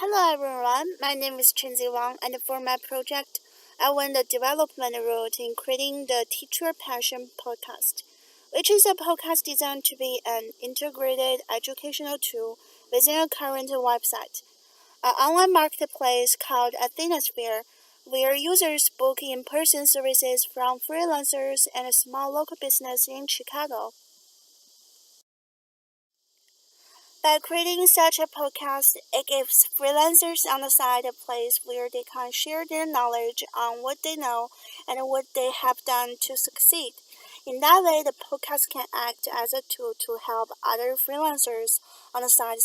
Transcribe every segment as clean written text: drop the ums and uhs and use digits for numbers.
Hello everyone, my name is Chenzi Wang, and for my project, I won the development award in creating the Teacher Passion podcast, which is a podcast designed to be an integrated educational tool within a current website, an online marketplace called Athenasphere, where users book in-person services from freelancers and a small local business in Chicago. By creating such a podcast, it gives freelancers on the side a place where they can share their knowledge on what they know and what they have done to succeed. In that way, the podcast can act as a tool to help other freelancers on the side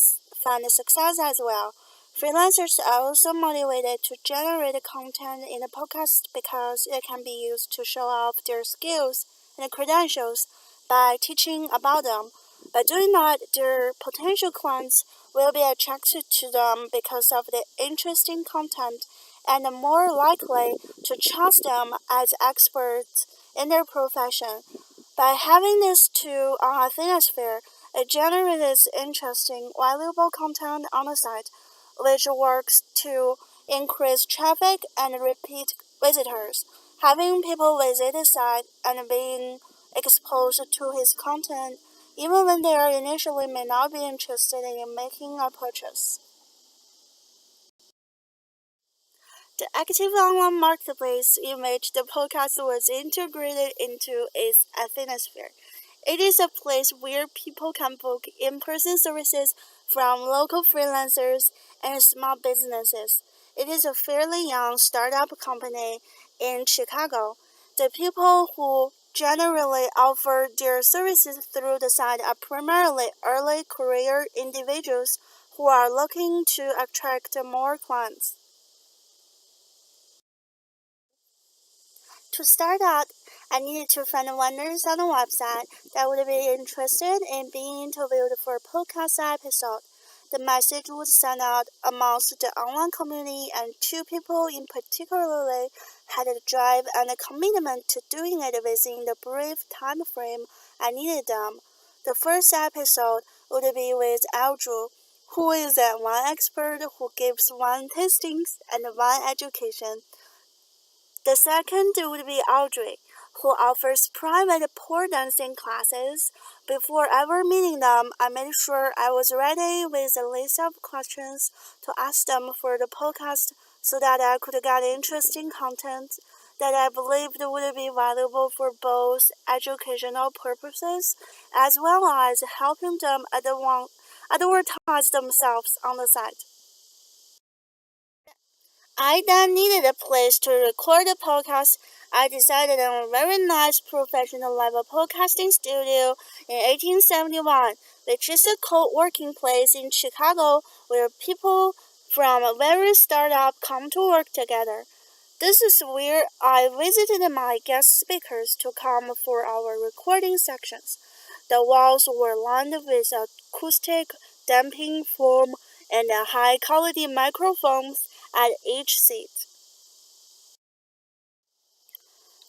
find success as well. Freelancers are also motivated to generate content in the podcast because it can be used to show off their skills and credentials by teaching about them. By doing that, their potential clients will be attracted to them because of the interesting content and more likely to trust them as experts in their profession. By having this tool on Athenasphere, it generates interesting, valuable content on the site, which works to increase traffic and repeat visitors. Having people visit the site and being exposed to his content even when they are initially may not be interested in making a purchase. The active online marketplace in which the podcast was integrated into is Athenasphere. It is a place where people can book in-person services from local freelancers and small businesses. It is a fairly young startup company in Chicago. The people who generally offer their services through the site are primarily early career individuals who are looking to attract more clients. To start out, I needed to find vendors on the website that would be interested in being interviewed for a podcast episode. The message was sent out amongst the online community, and two people in particular had the drive and the commitment to doing it within the brief time frame I needed them. The first episode would be with Andrew, who is a wine expert who gives wine tastings and wine education. The second would be Audrey, who offers private pole dancing classes. Before ever meeting them, I made sure I was ready with a list of questions to ask them for the podcast so that I could get interesting content that I believed would be valuable for both educational purposes as well as helping them advertise themselves on the site. I then needed a place to record the podcast. I decided on a very nice professional level podcasting studio in 1871, which is a co-working place in Chicago where people from various startups come to work together. This is where I visited my guest speakers to come for our recording sections. The walls were lined with acoustic damping foam and high-quality microphones at each seat.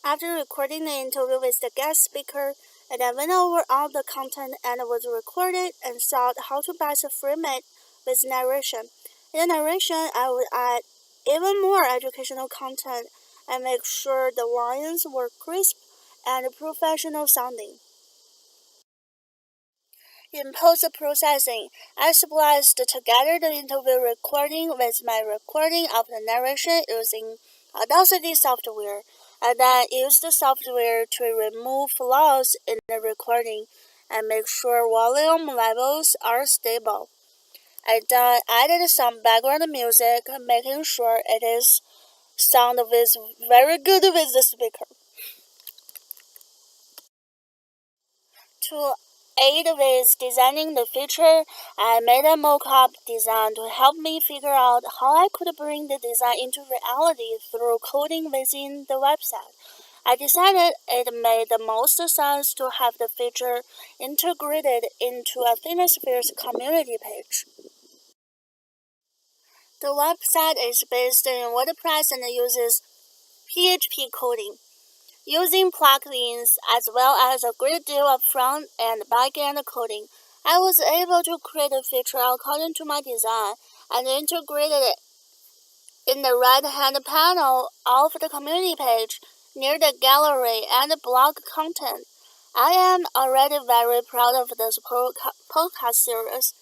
After recording the interview with the guest speaker, I then went over all the content and was recorded and thought how to best frame it with narration. In the narration, I would add even more educational content and make sure the lines were crisp and professional sounding. In post-processing, I spliced together the interview recording with my recording of the narration using Audacity software. I then used the software to remove flaws in the recording and make sure volume levels are stable. I then added some background music, making sure it is sound with very good with the speaker. To aid with designing the feature, I made a mock-up design to help me figure out how I could bring the design into reality through coding within the website. I decided it made the most sense to have the feature integrated into Athenasphere's community page. The website is based in WordPress and uses PHP coding. Using plugins as well as a great deal of front and back-end coding, I was able to create a feature according to my design and integrated it in the right-hand panel of the community page near the gallery and blog content. I am already very proud of this podcast series.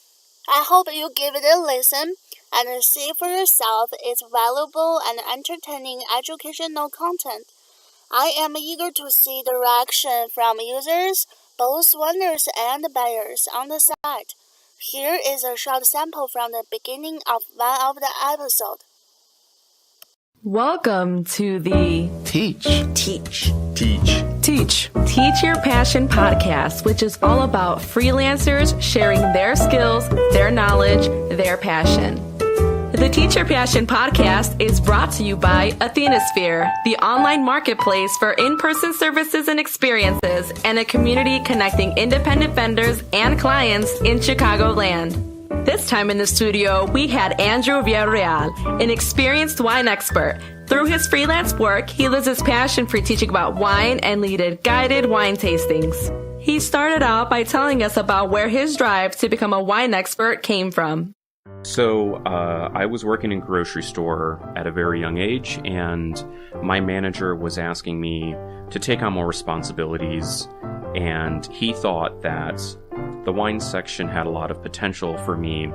I hope you give it a listen and see for yourself its valuable and entertaining educational content. I am eager to see the reaction from users, both winners and buyers, on the site. Here is a short sample from the beginning of one of the episodes. Welcome to the Teach Your Passion podcast, which is all about freelancers sharing their skills, their knowledge, their passion. The Teach Your Passion podcast is brought to you by Athenasphere, the online marketplace for in-person services and experiences, and a community connecting independent vendors and clients in Chicagoland. This time in the studio, we had Andrew Villarreal, an experienced wine expert. Through his freelance work, he lives his passion for teaching about wine and leaded guided wine tastings. He started out by telling us about where his drive to become a wine expert came from. So I was working in a grocery store at a very young age, and my manager was asking me to take on more responsibilities, and he thought that the wine section had a lot of potential for me.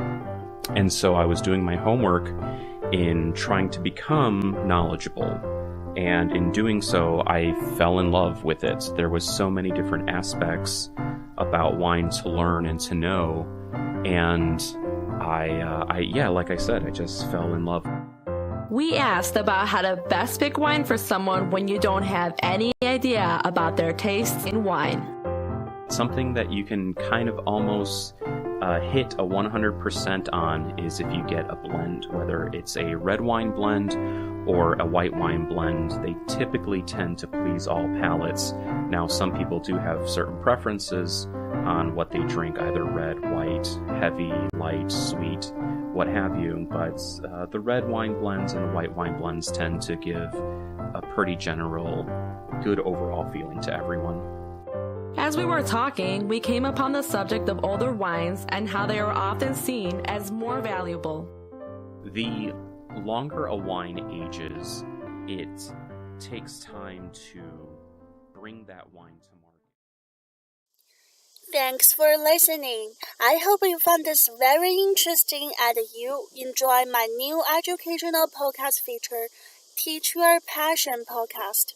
And so I was doing my homework in trying to become knowledgeable. And in doing so, I fell in love with it. There was so many different aspects about wine to learn and to know. And like I said, I just fell in love. We asked about how to best pick wine for someone when you don't have any idea about their tastes in wine. Something that you can kind of almost hit a 100% on is if you get a blend, whether it's a red wine blend or a white wine blend. They typically tend to please all palates. Now, some people do have certain preferences on what they drink, either red, white, heavy, light, sweet, what have you, but the red wine blends and the white wine blends tend to give a pretty general, good overall feeling to everyone. As we were talking, we came upon the subject of older wines and how they are often seen as more valuable. The longer a wine ages, it takes time to bring that wine to market. Thanks for listening. I hope you found this very interesting and you enjoy my new educational podcast feature, Teach Your Passion podcast.